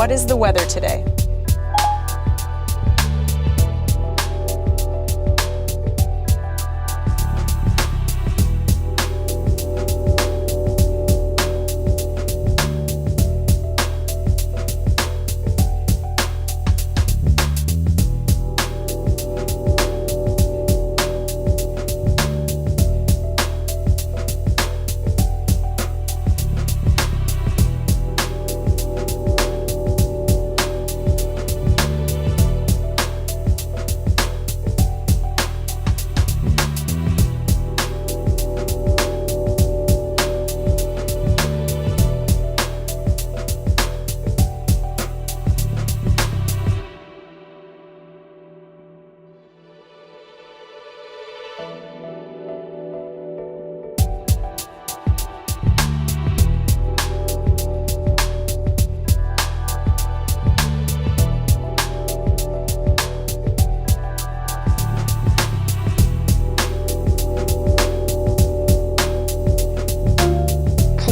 What is the weather today?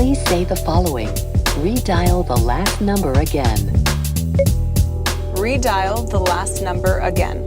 Please say the following. Redial the last number again. Redial the last number again.